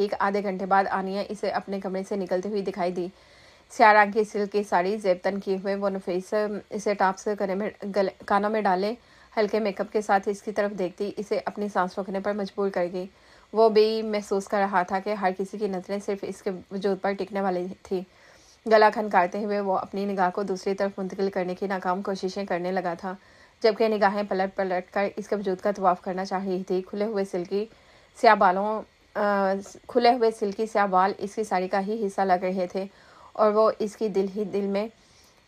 ठीक आधे घंटे बाद आनिया इसे अपने कमरे से निकलती हुई दिखाई दी। स्याह रंग की सिल्क की साड़ी जेबतन किए हुए वो नफीस इसे टॉप्स कानों में डाले हल्के मेकअप के साथ इसकी तरफ देखती इसे अपनी सांस रोकने पर मजबूर कर गई। वो भी महसूस कर रहा था कि हर किसी की नज़रें सिर्फ इसके वजूद पर टिकने वाली थी। गला खनकारते हुए वो अपनी निगाह को दूसरी तरफ मुंतकिल करने की नाकाम कोशिशें करने लगा था, जबकि निगाहें पलट पलट कर इसके वजूद का तवाफ करना चाह रही थी। खुले हुए सिल्की स्याह बाल इसकी साड़ी का ही हिस्सा लग रहे थे और वो इसकी दिल में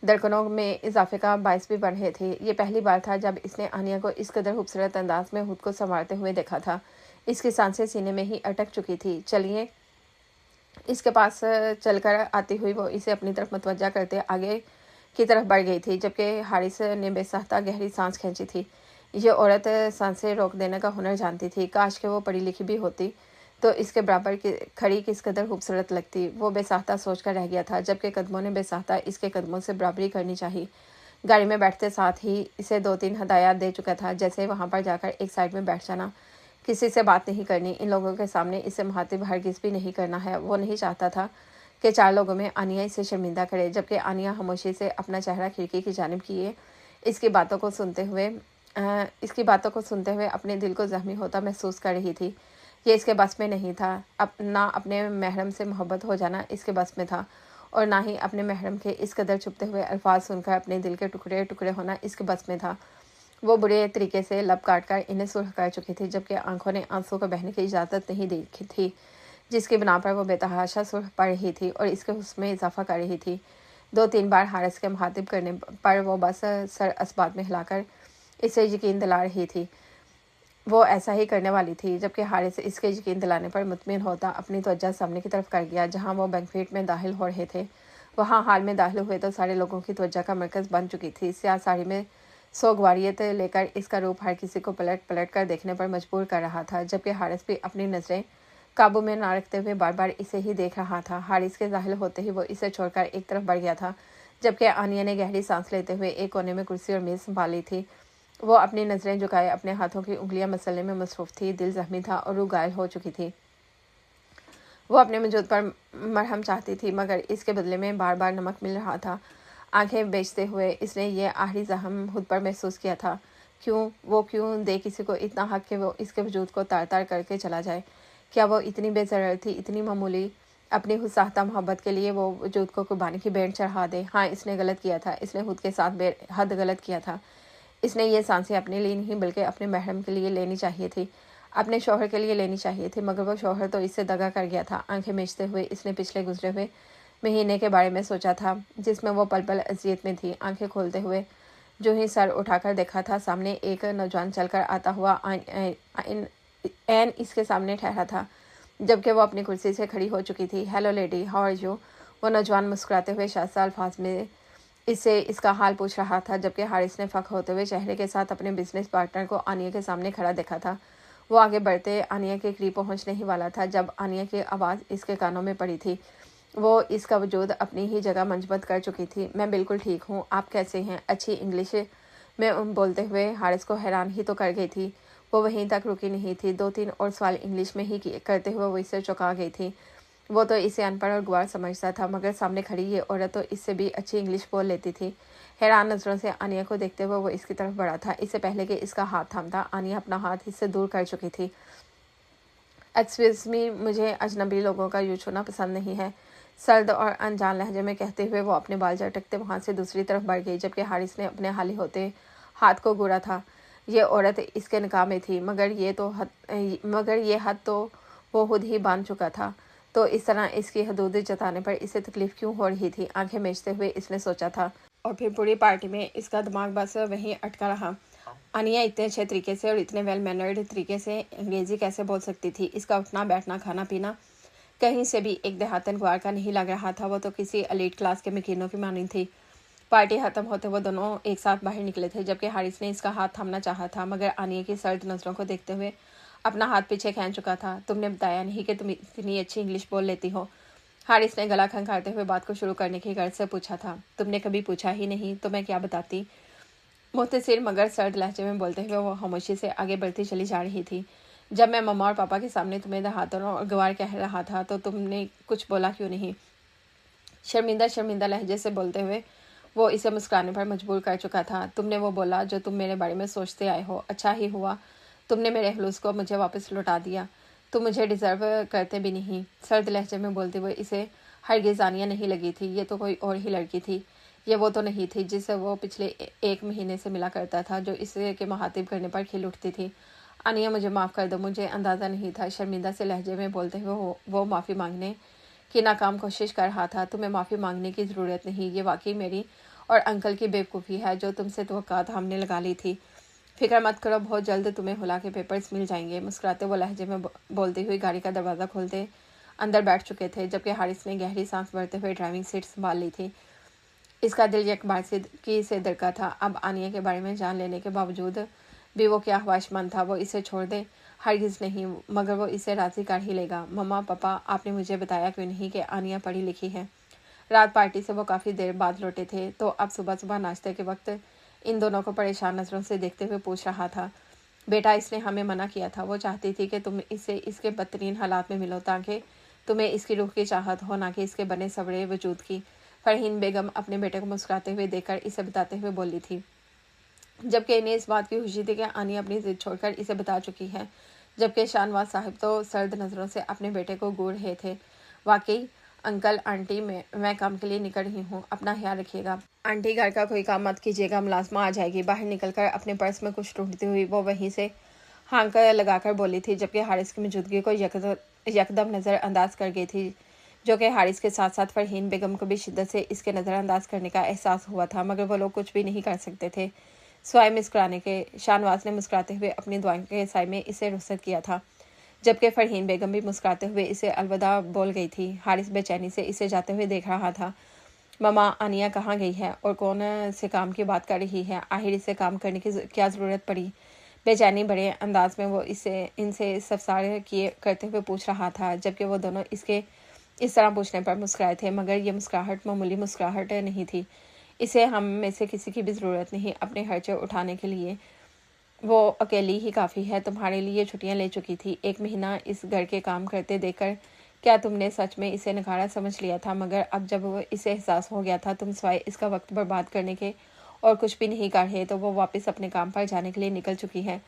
धड़कनों में इजाफे का बायस भी बन रहे थे। ये पहली बार था जब इसने आनिया को इस कदर खूबसूरत अंदाज में खुद को संवारते हुए देखा था। इसकी सांसें सीने में ही अटक चुकी थी। चलिए इसके पास चलकर आती हुई वो इसे अपनी तरफ मतवज्जा करते आगे की तरफ बढ़ गई थी, जबकि हारिस ने बेसाख्ता गहरी सांस खींची थी। ये औरत सांसें रोक देने का हुनर जानती थी। काश के वो पढ़ी लिखी भी होती तो इसके बराबर खड़ी किस कदर खूबसूरत लगती। वो बेसाख्ता सोच कर रह गया था, जबकि कदमों ने बेसाख्ता इसके कदमों से बराबरी करनी चाहिए। गाड़ी में बैठते साथ ही इसे 2-3 हदायत दे चुका था, जैसे वहाँ पर जाकर एक साइड में बैठ जाना, किसी से बात नहीं करनी, इन लोगों के सामने इसे मुखातिब हरगिज़ भी नहीं करना है। वो नहीं चाहता था कि 4 लोगों में आनिया इसे शर्मिंदा करे, जबकि आनिया खामोशी से अपना चेहरा खिड़की की जानिब किए इसकी बातों को सुनते हुए अपने दिल को जख्मी होता महसूस कर रही थी। ये इसके बस में नहीं था। ना अपने महरम से मोहब्बत हो जाना इसके बस में था और ना ही अपने महरम के इस कदर छुपते हुए अल्फाज सुनकर अपने दिल के टुकड़े टुकड़े होना इसके बस में था। वो बुरे तरीके से लब काट कर इन्हें सुर्ख कर चुकी थी, जबकि आंखों ने आंसू को बहने की इजाज़त नहीं दी थी, जिसकी बिना पर वो बेतहाशा सुर्ख पड़ रही थी और इसके हुस्न में इजाफा कर रही थी। 2-3 बार हारिस के मुखातिब करने पर वो बस सर असबात में हिलाकर इसे यकीन दिला रही थी। वो ऐसा ही करने वाली थी, जबकि हारिस इसके यकीन दिलाने पर मुतमिन होता अपनी तवज्जो सामने की तरफ कर गया, जहाँ वो बैंक्वेट में दाखिल हो रहे थे। वहाँ हाल में दाखिल हुए तो सारे लोगों की तवज्जो का मरकज़ बन चुकी थी। स्याह साड़ी में सोगवारियत लेकर इसका रूप हर किसी को पलट पलट कर देखने पर मजबूर कर रहा था, जबकि हारिस भी अपनी नज़रें काबू में ना रखते हुए बार बार इसे ही देख रहा था। हारिस के दाखिल होते ही वो इसे छोड़कर एक तरफ बढ़ गया था, जबकि आनिया ने गहरी सांस लेते हुए एक कोने में कुर्सी और मेज़ संभाली थी। वो अपनी नज़रें झुकाए अपने हाथों की उंगलियां मसलने में मसरूफ़ थी। दिल जख्मी था और रूह घायल हो चुकी थी। वो अपने वजूद पर मरहम चाहती थी, मगर इसके बदले में बार बार नमक मिल रहा था। आंखें बेचते हुए इसने ये आखिरी जख्म खुद पर महसूस किया था। क्यों दे किसी को इतना हक कि वो इसके वजूद को तार तार करके चला जाए। क्या वो इतनी बेज़रर थी, इतनी मामूली, अपनी खुदसाख्ता मोहब्बत के लिए वो वजूद को कुर्बानी की भेंट चढ़ा दे। हाँ, इसने गलत किया था। इसने खुद के साथ बेहद गलत किया था। इसने ये सांसें अपने लिए नहीं बल्कि अपने महरम के लिए लेनी चाहिए थी, अपने शौहर के लिए लेनी चाहिए थी, मगर वो शौहर तो इससे दगा कर गया था। आंखें मीचते हुए इसने पिछले गुजरे हुए महीने के बारे में सोचा था, जिसमें वो पल पल अजियत में थी। आंखें खोलते हुए जो ही सर उठाकर देखा था, सामने एक नौजवान चलकर आता हुआ ऐन इसके सामने ठहरा था, जबकि वो अपनी कुर्सी से खड़ी हो चुकी थी। Hello lady, how are you? वो नौजवान मुस्कुराते हुए शास्त्रा अल्फाज में इससे इसका हाल पूछ रहा था, जबकि हारिस ने फख होते हुए चेहरे के साथ अपने बिजनेस पार्टनर को आनिया के सामने खड़ा देखा था। वो आगे बढ़ते आनिया के करीब पहुंचने ही वाला था जब आनिया की आवाज़ इसके कानों में पड़ी थी। वो इसका वजूद अपनी ही जगह मंजबत कर चुकी थी। मैं बिल्कुल ठीक हूँ, आप कैसे हैं? अच्छी इंग्लिश में बोलते हुए हारिस को हैरान ही तो कर गई थी। वो वहीं तक रुकी नहीं थी। 2-3 और सवाल इंग्लिश में ही करते हुए वो इससे चौंका गई थी। वो तो इसे अनपढ़ और गुआर समझता था, मगर सामने खड़ी ये औरत तो इससे भी अच्छी इंग्लिश बोल लेती थी। हैरान नज़रों से आनिया को देखते हुए वो इसकी तरफ बढ़ा था। इससे पहले कि इसका हाथ थामता, आनिया अपना हाथ इससे दूर कर चुकी थी। एक्सक्यूज़ मी, मुझे अजनबी लोगों का यूँ छूना पसंद नहीं है, सर्द और अनजान लहजे में कहते हुए वो अपने बाल झटकते वहाँ से दूसरी तरफ बढ़ गई, जबकि हारिस ने अपने हाली होते हाथ को घूरा था। ये औरत इसके निकाह में थी, मगर ये हद तो वो खुद ही बांध चुका था, तो इस तरह इसकी हदूद जताने पर इसे तकलीफ क्यों हो रही थी? आंखें मीचते हुए इसने सोचा था, और फिर पूरी पार्टी में इसका दिमाग बस वहीं अटका रहा। आनिया इतने अच्छे तरीके से और इतने वेल मैनर्ड तरीके से अंग्रेजी कैसे बोल सकती थी? इसका उठना बैठना खाना पीना कहीं से भी एक देहातन गुआर का नहीं लग रहा था। वो तो किसी एलीट क्लास के मकीनों की मानी थी। पार्टी खत्म होते वो दोनों एक साथ बाहर निकले थे, जबकि हारिस ने इसका हाथ थामना चाहा था, मगर आनिया की सर्द नज़रों को देखते हुए अपना हाथ पीछे खींच चुका था। तुमने बताया नहीं कि तुम इतनी अच्छी इंग्लिश बोल लेती हो? हारिस ने गला खंगारते हुए बात को शुरू करने की गर्ज से पूछा था। तुमने कभी पूछा ही नहीं तो मैं क्या बताती? मुख्तसिर मगर सर्द लहजे में बोलते हुए वो खामोशी से आगे बढ़ती चली जा रही थी, जब मैं मम्मा और पापा के सामने तुम्हें दहातों और गवार कह रहा था तो तुमने कुछ बोला क्यों नहीं? शर्मिंदा शर्मिंदा लहजे से बोलते हुए वो इसे मुस्कुराने पर मजबूर कर चुका था। तुमने वो बोला जो तुम मेरे बारे में सोचते आए हो। अच्छा ही हुआ तुमने मेरे हलूस को मुझे वापस लौटा दिया। तुम मुझे डिज़र्व करते भी नहीं। सर्द लहजे में बोलते हुए इसे हरगिज़ आनिया नहीं लगी थी। ये तो कोई और ही लड़की थी। ये वो तो नहीं थी जिससे वो पिछले 1 महीने से मिला करता था, जो इसे के महातिब करने पर खिल उठती थी। आनिया मुझे माफ़ कर दो, मुझे अंदाज़ा नहीं था। शर्मिंदा से लहजे में बोलते हुए वो माफ़ी मांगने की नाकाम कोशिश कर रहा था। तुम्हें माफ़ी मांगने की ज़रूरत नहीं। ये वाकई मेरी और अंकल की बेवकूफ़ी है जो तुमसे तवक्कात हमने लगा ली थी। फिक्र मत करो, बहुत जल्द तुम्हें हुला के पेपर्स मिल जाएंगे। मुस्कुराते वो लहजे में बोलती हुई गाड़ी का दरवाज़ा खोलते अंदर बैठ चुके थे, जबकि हारिस ने गहरी सांस भरते हुए ड्राइविंग सीट संभाल ली थी। इसका दिल यकबारगी से धड़का था। अब आनिया के बारे में जान लेने के बावजूद भी वो क्या ख्वाहिशमंद था वो इसे छोड़ दे? हरगिज़ नहीं, मगर वो इसे राज़ी कर ही लेगा। मम्मा पापा, आपने मुझे बताया क्यों नहीं कि आनिया पढ़ी लिखी है? रात पार्टी से वो काफ़ी देर बाद लौटे थे, तो अब सुबह सुबह नाश्ते के वक्त इन दोनों को परेशान नज़रों से देखते हुए पूछ रहा था। बेटा, इसने हमें मना किया था। वो चाहती थी कि तुम इससे इसके बदतरीन हालात में मिलो ताकि तुम्हें इसकी रूह की चाहत हो, ना कि इसके बने सवरे वजूद की। फरहीन बेगम अपने बेटे को मुस्कुराते हुए देखकर इसे बताते हुए बोली थी, जबकि इन्हें इस बात की खुशी थी कि आनी अपनी जिद छोड़कर इसे बता चुकी है। जबकि शाहनवाज साहब तो सर्द नज़रों से अपने बेटे को घूर रहे थे। वाकई अंकल आंटी, मैं काम के लिए निकल रही हूँ, अपना ख्याल रखिएगा। आंटी, घर का कोई काम मत कीजिएगा, मुलाजमा आ जाएगी। बाहर निकलकर अपने पर्स में कुछ ढूंढती हुई वो वहीं से हाँक लगाकर बोली थी, जबकि हारिस की मौजूदगी को यकदम नज़रअंदाज कर गई थी, जो कि हारिस के साथ साथ फरहीन बेगम को भी शिद्दत से इसके नज़रअंदाज करने का एहसास हुआ था, मगर वो लोग कुछ भी नहीं कर सकते थे स्वाय मुस्कुराने के। शाहनवाज ने मुस्कुराते हुए अपनी दुआ के साय में इसे रुखसत किया था, जबकि फरहीन बेगम भी मुस्कुराते हुए इसे अलविदा बोल गई थी। हारिस बेचैनी से इसे जाते हुए देख रहा था। ममा, आनिया कहाँ गई है और कौन से काम की बात कर रही है? आखिर इसे काम करने की क्या ज़रूरत पड़ी? बेचैनी बड़े अंदाज में वो इनसे सफसार किए करते हुए पूछ रहा था, जबकि वो दोनों इसके इस तरह पूछने पर मुस्कुराए थे, मगर ये मुस्कुराहट मामूली मुस्कुराहट नहीं थी। इसे हम में से किसी की भी ज़रूरत नहीं अपने खर्चे उठाने के लिए। वो अकेली ही काफ़ी है। तुम्हारे लिए छुट्टियां ले चुकी थी। 1 महीना इस घर के काम करते देखकर क्या तुमने सच में इसे नकारा समझ लिया था? मगर अब जब वो इसे एहसास हो गया था तुम सिवाय इसका वक्त बर्बाद करने के और कुछ भी नहीं कर रहे, तो वो वापस अपने काम पर जाने के लिए निकल चुकी है।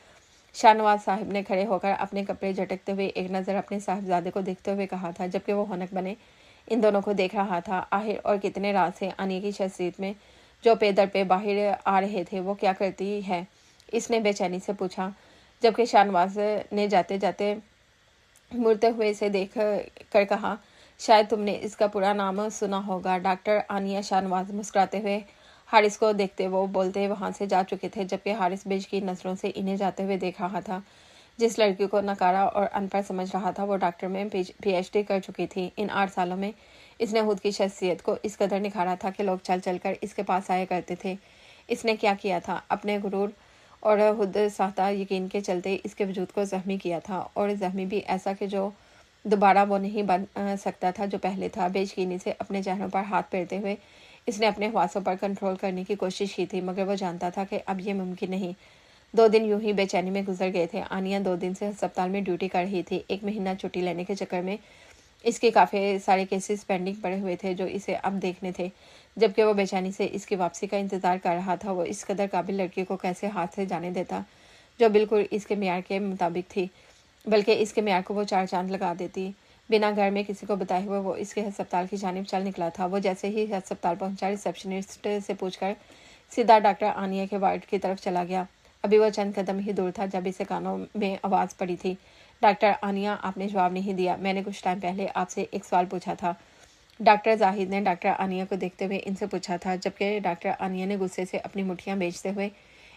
शाहनवाज साहब ने खड़े होकर अपने कपड़े झटकते हुए एक नज़र अपने साहिबजादे को देखते हुए कहा था, जबकि वो हनक बने इन दोनों को देख रहा था। आखिर और कितने राज थे आनिया की शख्सियत में जो पेदर पे बाहर आ रहे थे? वो क्या करती है? इसने बेचैनी से पूछा, जबकि शाहनवाज ने जाते जाते मुड़ते हुए इसे देख कर कहा, शायद तुमने इसका पूरा नाम सुना होगा, डॉक्टर आनिया शाहनवाज। मुस्कुराते हुए हारिस को देखते वो बोलते वहां से जा चुके थे, जबकि हारिस बेशकीर नज़रों से इन्हें जाते हुए देख रहा था। जिस लड़की को नकारा और अनपढ़ समझ रहा था वो डॉक्टर में PhD कर चुकी थी। इन 8 सालों में इसने खुद की शख्सियत को इस कदर निखारा था कि लोग चल चल कर इसके पास आया करते थे। इसने क्या किया था? अपने गुरूर और खुद साख्ता यकीन के चलते इसके वजूद को ज़ख्मी किया था, और ज़ख्मी भी ऐसा कि जो दोबारा वो नहीं बन सकता था जो पहले था। बेयकीनी से अपने चेहरों पर हाथ फेरते हुए इसने अपने ख्वासों पर कंट्रोल करने की कोशिश की थी, मगर वो जानता था कि अब ये मुमकिन नहीं। 2 दिन यूं ही बेचैनी में गुजर गए थे। आनिया 2 दिन से अस्पताल में ड्यूटी कर रही थी। 1 महीना छुट्टी लेने के चक्कर में इसके काफ़ी सारे केसेस पेंडिंग पड़े हुए थे जो इसे अब देखने थे, जबकि वो बेचैनी से इसकी वापसी का इंतज़ार कर रहा था। वो इस कदर काबिल लड़की को कैसे हाथ से जाने देता जो बिल्कुल इसके मियार के मुताबिक थी, बल्कि इसके मियार को वो 4 चांद लगा देती। बिना घर में किसी को बताए हुए वो इसके अस्पताल की जानिब चल निकला था। वो जैसे ही अस्पताल पहुंचा रिसेप्शनिस्ट से पूछकर सीधा डॉक्टर आनिया के वार्ड की तरफ चला गया। अभी वो चंद कदम ही दूर था जब इसे कानों में आवाज़ पड़ी थी, डॉक्टर आनिया, आपने जवाब नहीं दिया। मैंने कुछ टाइम पहले आपसे एक सवाल पूछा था। डॉक्टर जाहिद ने डॉक्टर आनिया को देखते हुए इनसे पूछा था, जबकि डॉक्टर आनिया ने गुस्से से अपनी मुठ्ठियां बेचते हुए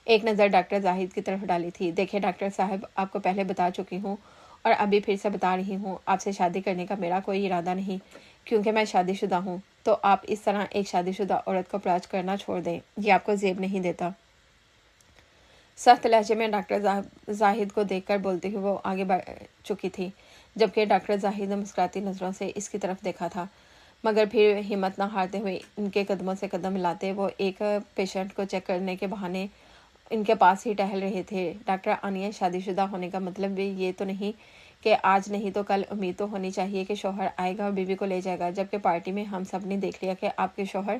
एक नज़र डॉक्टर जाहिद की तरफ डाली थी। देखिए डॉक्टर साहब, आपको पहले बता चुकी हूँ और अभी फिर से बता रही हूँ, आपसे शादी करने का मेरा कोई इरादा नहीं, क्योंकि मैं शादीशुदा हूँ। तो आप इस तरह एक शादीशुदा औरत को अप्रोच करना छोड़ दें, ये आपको जेब नहीं देता। सख्त लहजे में डॉक्टर जाहिद को देखकर बोलती हुई वो आगे बढ़ चुकी थी, जबकि डॉक्टर जाहिद ने मुस्कुराती नज़रों से इसकी तरफ देखा था, मगर फिर हिम्मत न हारते हुए इनके कदमों से कदम मिलाते वो एक पेशेंट को चेक करने के बहाने ان کے پاس ہی ٹہل رہے تھے۔ ڈاکٹر آنیہ شادی شدہ ہونے کا مطلب بھی یہ تو نہیں کہ آج نہیں تو کل امید تو ہونی چاہیے کہ شوہر آئے گا اور بیوی کو لے جائے گا، جبکہ پارٹی میں ہم سب نے دیکھ لیا کہ آپ کے شوہر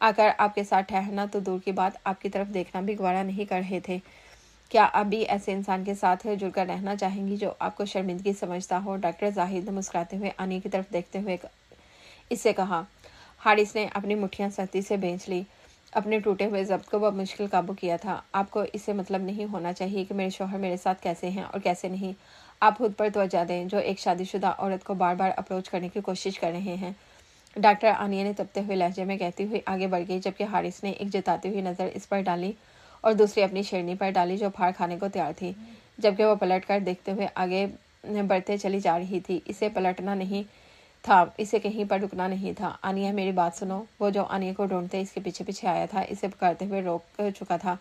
آ کر آپ کے ساتھ ٹھہرنا تو دور کی بات آپ کی طرف دیکھنا بھی گوارا نہیں کر رہے تھے۔ کیا آپ بھی ایسے انسان کے ساتھ جڑ کر رہنا چاہیں گی جو آپ کو شرمندگی سمجھتا ہو؟ ڈاکٹر زاہد نے مسکراتے ہوئے آنیہ کی طرف دیکھتے ہوئے اس سے کہا۔ حارث نے اپنی مٹھیاں سختی سے بھینچ لی۔ اپنے ٹوٹے ہوئے ضبط کو وہ مشکل قابو کیا تھا۔ آپ کو اس سے مطلب نہیں ہونا چاہیے کہ میرے شوہر میرے ساتھ کیسے ہیں اور کیسے نہیں۔ آپ خود پر توجہ دیں جو ایک شادی شدہ عورت کو بار بار اپروچ کرنے کی کوشش کر رہے ہیں۔ ڈاکٹر آنیہ نے تپتے ہوئے لہجے میں کہتی ہوئی آگے بڑھ گئی، جبکہ حارث نے ایک جتاتی ہوئی نظر اس پر ڈالی اور دوسری اپنی شیرنی پر ڈالی جو پھاڑ کھانے کو تیار تھی، جبکہ وہ پلٹ کر دیکھتے ہوئے آگے بڑھتے چلی جا رہی تھی۔ اسے پلٹنا نہیں تھا، اسے کہیں پر رکنا نہیں تھا۔ آنیہ میری بات سنو۔ وہ جو آنیہ کو ڈھونڈتے اس کے پیچھے پیچھے آیا تھا اسے پکارتے ہوئے روک چکا تھا،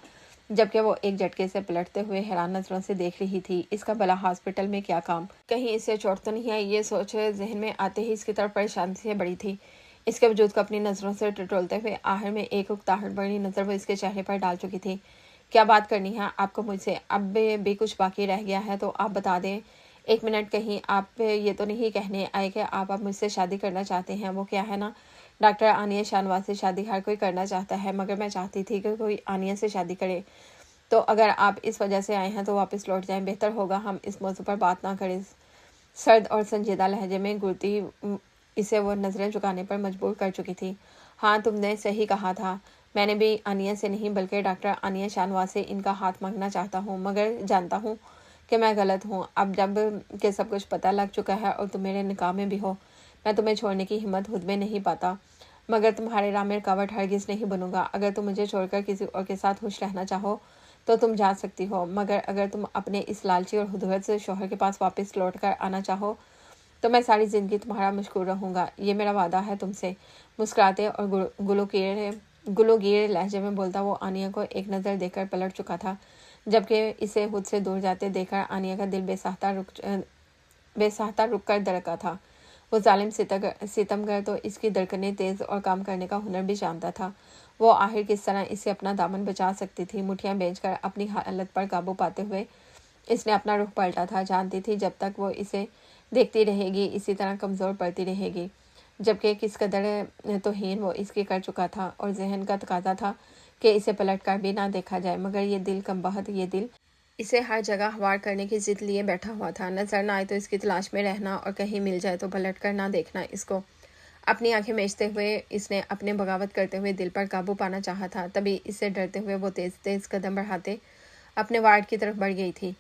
جبکہ وہ ایک جھٹکے سے پلٹتے ہوئے حیران نظروں سے دیکھ رہی تھی۔ اس کا بلا ہاسپٹل میں کیا کام؟ کہیں اسے چوٹ تو نہیں آئی؟ یہ سوچ ذہن میں آتے ہی اس کی طرف پریشانی سے بڑی تھی۔ اس کے وجود کو اپنی نظروں سے ٹٹولتے ہوئے آخر میں ایک اکتاہٹ بھری نظر وہ اس کے چہرے پر ڈال چکی تھی۔ کیا بات کرنی ہے آپ کو مجھ سے؟ اب بھی کچھ باقی رہ گیا ہے تو آپ بتا دیں۔ ایک منٹ، کہیں آپ یہ تو نہیں کہنے آئے کہ آپ اب مجھ سے شادی کرنا چاہتے ہیں؟ وہ کیا ہے نا ڈاکٹر آنیہ شانواز سے شادی ہر کوئی کرنا چاہتا ہے، مگر میں چاہتی تھی کہ کوئی آنیہ سے شادی کرے۔ تو اگر آپ اس وجہ سے آئے ہیں تو واپس لوٹ جائیں، بہتر ہوگا ہم اس موضوع پر بات نہ کریں۔ سرد اور سنجیدہ لہجے میں گرتی اسے وہ نظریں چکانے پر مجبور کر چکی تھی۔ ہاں تم نے صحیح کہا تھا، میں نے بھی آنیہ سے نہیں بلکہ ڈاکٹر آنیہ شانواز سے ان کا ہاتھ مانگنا چاہتا ہوں، مگر جانتا ہوں کہ میں غلط ہوں۔ اب جب کہ سب کچھ پتہ لگ چکا ہے اور تم میرے نکاح میں بھی ہو، میں تمہیں چھوڑنے کی ہمت خود میں نہیں پاتا، مگر تمہارے راہ میں رکاوٹ ہرگز نہیں بنوں گا۔ اگر تم مجھے چھوڑ کر کسی اور کے ساتھ خوش رہنا چاہو تو تم جا سکتی ہو، مگر اگر تم اپنے اس لالچی اور ہدہد سے شوہر کے پاس واپس لوٹ کر آنا چاہو تو میں ساری زندگی تمہارا مشکور رہوں گا، یہ میرا وعدہ ہے تم سے۔ مسکراتے اور گلوگیر لہجے میں بولتا وہ آنیہ کو ایک نظر دے کر پلٹ چکا تھا، جبکہ اسے خود سے دور جاتے دیکھ کر آنیہ کا دل بے ساختہ رک کر دھڑکا تھا۔ وہ ظالم ستمگر تو اس کی دھڑکنیں تیز اور کام کرنے کا ہنر بھی جانتا تھا۔ وہ آخر کس طرح اس سے اپنا دامن بچا سکتی تھی؟ مٹھیاں بھیج کر اپنی حالت پر قابو پاتے ہوئے اس نے اپنا رخ پلٹا تھا۔ جانتی تھی جب تک وہ اسے دیکھتی رہے گی اسی طرح کمزور پڑتی رہے گی، جبکہ کس قدر توہین وہ اس کی کر چکا تھا، اور ذہن کا تقاضا تھا کہ اسے پلٹ کر بھی نہ دیکھا جائے، مگر یہ دل کم بخت، یہ دل اسے ہر جگہ ہوار کرنے کی ضد لیے بیٹھا ہوا تھا۔ نظر نہ آئے تو اس کی تلاش میں رہنا اور کہیں مل جائے تو پلٹ کر نہ دیکھنا۔ اس کو اپنی آنکھیں میچتے ہوئے اس نے اپنے بغاوت کرتے ہوئے دل پر قابو پانا چاہا تھا، تبھی اس سے ڈرتے ہوئے وہ تیز تیز قدم بڑھاتے اپنے وارڈ کی طرف بڑھ گئی تھی۔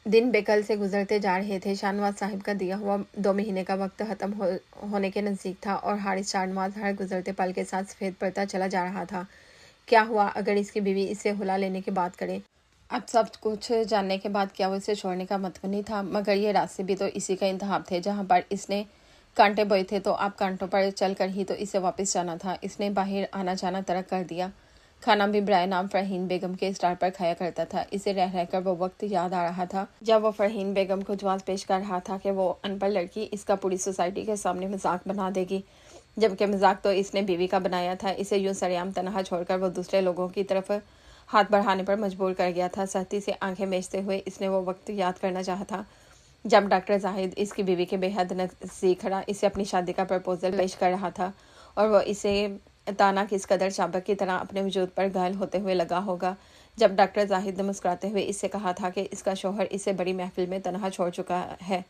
دن بےکل سے گزرتے جا رہے تھے۔ شانواز صاحب کا دیا ہوا 2 مہینے کا وقت ختم ہونے کے نزدیک تھا اور حارث شانواز ہر گزرتے پل کے ساتھ سفید پڑتا چلا جا رہا تھا۔ کیا ہوا اگر اس کی بیوی اس سے ہلا لینے کی بات کرے؟ اب سب کچھ جاننے کے بعد کیا وہ اسے چھوڑنے کا متمنی تھا؟ مگر یہ راستے بھی تو اسی کا انتخاب تھے، جہاں پر اس نے کانٹے بوئے تھے تو اب کانٹوں پر چل کر ہی تو اسے واپس جانا تھا۔ اس نے باہر آنا جانا ترک کر دیا، کھانا بھی برائے نام فرحین بیگم کے اسٹال پر کھایا کرتا تھا۔ اسے رہ رہ کر وہ وقت یاد آ رہا تھا جب وہ فرحین بیگم کو جواز پیش کر رہا تھا کہ وہ ان پڑھ لڑکی اس کا پوری سوسائٹی کے سامنے مذاق بنا دے گی، جبکہ مذاق تو اس نے بیوی کا بنایا تھا۔ اسے یوں سرعام تنہا چھوڑ کر وہ دوسرے لوگوں کی طرف ہاتھ بڑھانے پر مجبور کر گیا تھا۔ سختی سے آنکھیں میچتے ہوئے اس نے وہ وقت یاد کرنا چاہا تھا جب ڈاکٹر زاہد اس کی بیوی کے بے حد نزدیک کھڑا اسے اپنی شادی کا پرپوزل پیش کر رہا تھا، اور وہ اسے تانا کس قدر چابک کی طرح اپنے وجود پر گھائل ہوتے ہوئے لگا ہوگا جب ڈاکٹر زاہد نے مسکراتے ہوئے اس سے کہا تھا کہ اس کا شوہر اسے بڑی محفل میں تنہا چھوڑ چکا ہے۔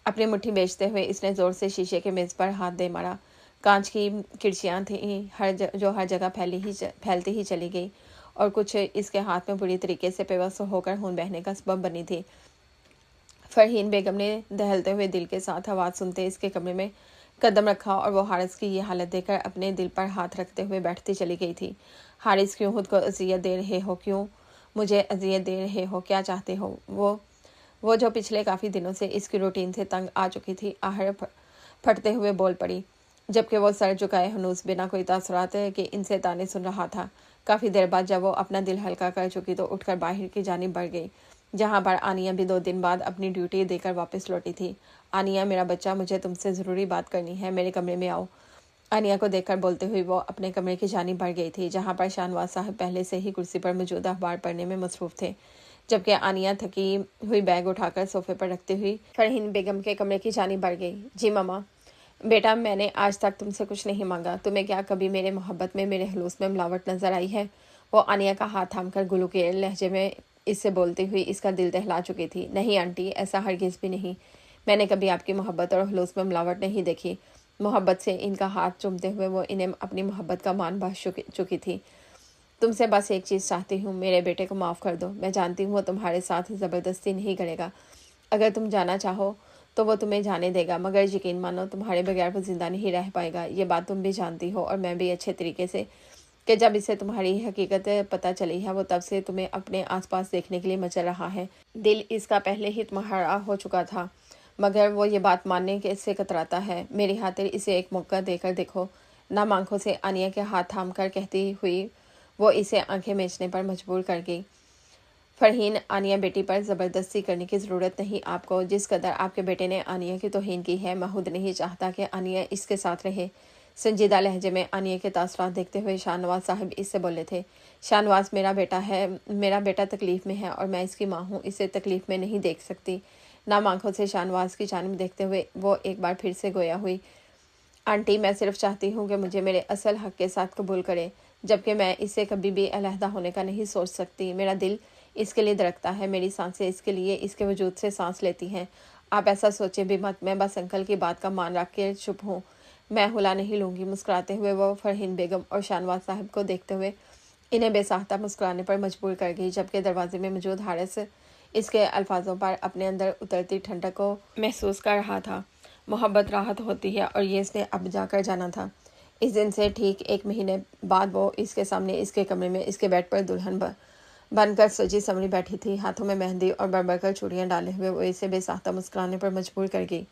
اپنی مٹھی بیچتے ہوئے اس نے زور سے شیشے کے میز پر ہاتھ دے مارا۔ کانچ کی کھڑکیاں تھیں جو ہر جگہ پھیلتی ہی چلی گئی، اور کچھ اس کے ہاتھ میں بری طریقے سے پیوست ہو کر خون بہنے کا سبب بنی تھی۔ فرحین بیگم نے دہلتے ہوئے دل کے ساتھ آواز سنتے اس کے کمرے میں قدم رکھا، اور وہ حارث کی یہ حالت دیکھ کر اپنے دل پر ہاتھ رکھتے ہوئے بیٹھتی چلی گئی تھی۔ حارث کیوں خود کو اذیت دے رہے ہو؟ کیوں مجھے اذیت دے رہے ہو؟ کیا چاہتے ہو؟ وہ جو پچھلے کافی دنوں سے اس کی روٹین سے تنگ آ چکی تھی آخر پھٹتے ہوئے بول پڑی، جبکہ وہ سر جھکائے ہنوز بنا کوئی تاثرات کے ان سے تانے سن رہا تھا۔ کافی دیر بعد جب وہ اپنا دل ہلکا کر چکی تو اٹھ کر باہر کی جانب بڑھ گئی، جہاں پر آنیہ بھی 2 دن بعد اپنی ڈیوٹی دے کر واپس لوٹی تھی۔ آنیہ میرا بچہ، مجھے تم سے ضروری بات کرنی ہے، میرے کمرے میں آؤ۔ आनिया को देखकर बोलते हुए वो अपने कमरे की जानिब बढ़ गई थी, जहाँ पर शाहनवाज साहब पहले से ही कुर्सी पर मौजूद अखबार पढ़ने में मसरूफ थे, जबकि आनिया थकी हुई बैग उठाकर सोफे पर रखते हुई फरहीन बेगम के कमरे की जानिब बढ़ गई। जी मम्मा। बेटा, मैंने आज तक तुमसे कुछ नहीं मांगा। तुम्हें क्या कभी मेरे मोहब्बत में, मेरे हलूस में मिलावट नजर आई है? वो आनिया का हाथ थाम कर गुलू के लहजे में इससे बोलती हुई इसका दिल दहला चुकी थी। नहीं आंटी, ऐसा हरगिज़ भी नहीं। मैंने कभी आपकी मोहब्बत और हलूस में मिलावट नहीं देखी। मोहब्बत से इनका हाथ चूमते हुए वो इन्हें अपनी मोहब्बत का मान बख्श चुकी थी। तुमसे बस एक चीज़ चाहती हूँ, मेरे बेटे को माफ़ कर दो। मैं जानती हूँ वो तुम्हारे साथ ज़बरदस्ती नहीं करेगा। अगर तुम जाना चाहो तो वो तुम्हें जाने देगा, मगर यकीन मानो तुम्हारे बगैर वो ज़िंदा नहीं रह पाएगा। ये बात तुम भी जानती हो और मैं भी अच्छे तरीके से, कि जब इसे तुम्हारी हकीकत पता चली है वो तब से तुम्हें अपने आसपास देखने के लिए मचल रहा है। दिल इसका पहले ही तुम्हारा हो चुका था, मगर वो ये बात मानने के इससे कतराता है। मेरी खातिर इसे एक मौका देकर देखो। नाम आंखों से आनिया के हाथ थाम कर कहती हुई वो इसे आंखें मीचने पर मजबूर कर गई। फरहीन, आनिया बेटी पर ज़बरदस्ती करने की ज़रूरत नहीं आपको। जिस कदर आपके बेटे ने आनिया की तौहीन की है, मैं खुद नहीं चाहता कि आनिया इसके साथ रहे। संजीदा लहजे में आनिया के तासरात देखते हुए शाहनवाज साहब इससे बोले थे। शाहनवाज मेरा बेटा है, मेरा बेटा तकलीफ़ में है और मैं इसकी माँ हूँ, इसे तकलीफ़ में नहीं देख सकती। नाम आंखों से शाहनवाज की जानिब देखते हुए वो एक बार फिर से गोया हुई। आंटी, मैं सिर्फ चाहती हूँ कि मुझे मेरे असल हक के साथ कबूल करे, जबकि मैं इससे कभी भी अलहदा होने का नहीं सोच सकती। मेरा दिल इसके लिए धड़कता है, मेरी सांसें इसके लिए, इसके वजूद से सांस लेती हैं। आप ऐसा सोचे भी मत, मैं बस अंकल की बात का मान रख के चुप हूँ। मैं हुला नहीं लूँगी। मुस्कुराते हुए वो फरहीन बेगम और शाहनवाज साहब को देखते हुए इन्हें बेसाख्ता मुस्कुराने पर मजबूर कर गई, जबकि दरवाजे में मौजूद हारिस इसके अल्फाजों पर अपने अंदर उतरती ठंडक को महसूस कर रहा था। मोहब्बत राहत होती है और ये इसने अब जाकर जाना था। इस दिन से ठीक 1 महीने बाद वो इसके सामने इसके कमरे में इसके बेड पर दुल्हन बनकर सजी संवरी बैठी थी। हाथों में मेहंदी और बरबरकर चूड़ियाँ डाले हुए वो इसे बेसाख्ता मुस्कुराने पर मजबूर कर गई।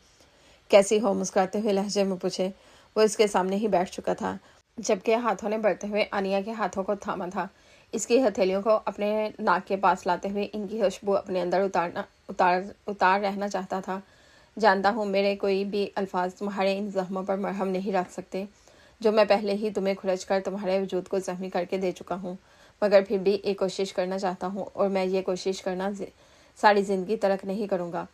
कैसी हो? मुस्कुराते हुए लहजे में पूछे। वो इसके सामने ही बैठ चुका था, जबकि हाथों ने बढ़ते हुए आनिया के हाथों को थामा था। इसकी हथेलियों को अपने नाक के पास लाते हुए इनकी खुशबू अपने अंदर उतार रहना चाहता था। जानता हूँ मेरे कोई भी अल्फाज तुम्हारे इन जख्मों पर मरहम नहीं रख सकते, जो मैं पहले ही तुम्हें खुरच कर तुम्हारे वजूद को जख्मी करके दे चुका हूँ, मगर फिर भी एक कोशिश करना चाहता हूँ और मैं ये कोशिश करना सारी ज़िंदगी तर्क नहीं करूँगा।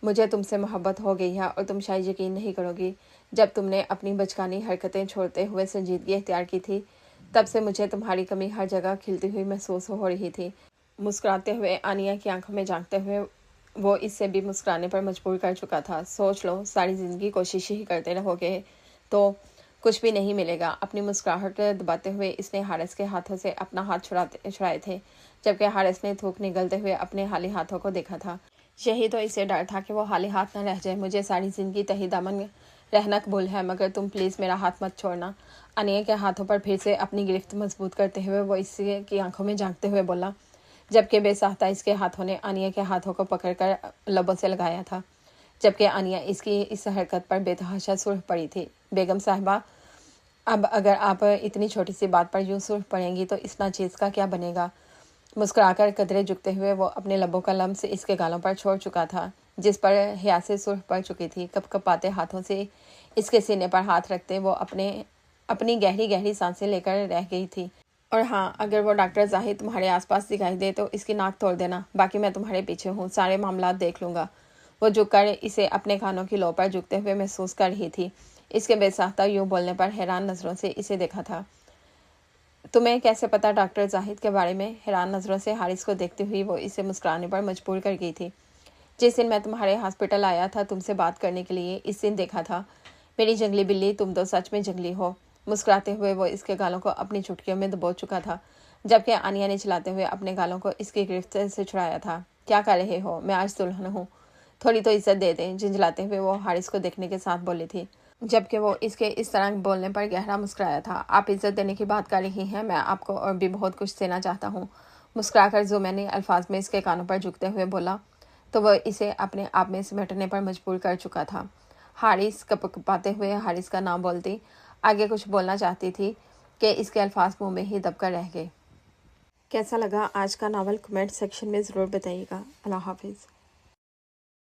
मुझे तुमसे मोहब्बत हो गई है और तुम शायद यकीन नहीं करोगी, जब तुमने अपनी बचकानी हरकतें छोड़ते हुए संजीदगी इख्तियार की थी, तब से मुझे तुम्हारी कमी हर जगह खिलती हुई महसूस हो रही थी। मुस्कुराते हुए आनिया की आंखों में झांकते हुए वो इससे भी मुस्कुराने पर मजबूर कर चुका था। सोच लो, सारी ज़िंदगी कोशिश ही करते रहोगे तो कुछ भी नहीं मिलेगा। अपनी मुस्कुराहट दबाते हुए इसने हारिस के हाथों से अपना हाथ छुड़ाए थे, जबकि हारिस ने थूक निगलते हुए अपने हाली हाथों को देखा था। यही तो इसे डर था कि वो हाली हाथ न रह जाए। मुझे सारी ज़िंदगी तही दामन रहना कबूल है, मगर तुम प्लीज़ मेरा हाथ मत छोड़ना। अनिया के हाथों पर फिर से अपनी गिरफ्त मजबूत करते हुए वो इसकी की आंखों में झांकते हुए बोला, जबकि बेसाख्ता इसके हाथों ने अनिया के हाथों को पकड़कर लबों से लगाया था, जबकि अनिया इसकी इस हरकत पर बेतहाशा सुर्ख पड़ी थी। बेगम साहिबा, अब अगर आप इतनी छोटी सी बात पर यूँ सुर्ख पड़ेंगी तो इस नाचीज़ का क्या बनेगा? मुस्कुराकर कदरे झुकते हुए वो अपने लबों का लम्स इसके गालों पर छोड़ चुका था, जिस पर हया से सुर्ख पड़ चुकी थी। कपकपाते हाथों से इसके सीने पर हाथ रखते वो अपनी गहरी गहरी सांसें लेकर रह गई थी। और हाँ, अगर वो डॉक्टर जाहिद तुम्हारे आसपास दिखाई दे तो इसकी नाक तोड़ देना, बाकी मैं तुम्हारे पीछे हूँ, सारे मामलात देख लूँगा। वो झुककर इसे अपने कानों की लो पर झुकते हुए महसूस कर रही थी। इसके बेसाख्ता यूँ बोलने पर हैरान नज़रों से इसे देखा था। तुम्हें कैसे पता डॉक्टर जाहिद के बारे में? हैरान नज़रों से हारिस को देखती हुई वो इसे मुस्कुराने पर मजबूर कर गई थी। जिस दिन मैं तुम्हारे हॉस्पिटल आया था तुमसे बात करने के लिए, इस दिन देखा था। मेरी जंगली बिल्ली, तुम तो सच में जंगली हो। मुस्कुराते हुए वो इसके गालों को अपनी चुटकियों में दबो चुका था, जबकि आनिया ने चलाते हुए अपने गालों को इसकी गिरफ्त से छुड़ाया था। क्या कर रहे हो? मैं आज दुल्हन हूँ, थोड़ी तो इज्जत दे दें। झिंझलाते हुए वो हारिस को देखने के साथ बोली थी, जबकि वो इसके इस तरह बोलने पर गहरा मुस्कुराया था। आप इज्जत देने की बात कर रही हैं, मैं आपको और भी बहुत कुछ देना चाहता हूँ। मुस्कुराकर ज़ुमैनी अल्फाज में इसके कानों पर झुकते हुए बोला, तो वह इसे अपने आप में सिमटने पर मजबूर कर चुका था। हारिस कपकपाते हुए हारिस का नाम बोलती आगे कुछ बोलना चाहती थी कि इसके अल्फाज मुंह में ही दबकर रह गए। कैसा लगा आज का नावल? कमेंट सेक्शन में ज़रूर बताइएगा। अल्लाह हाफिज़।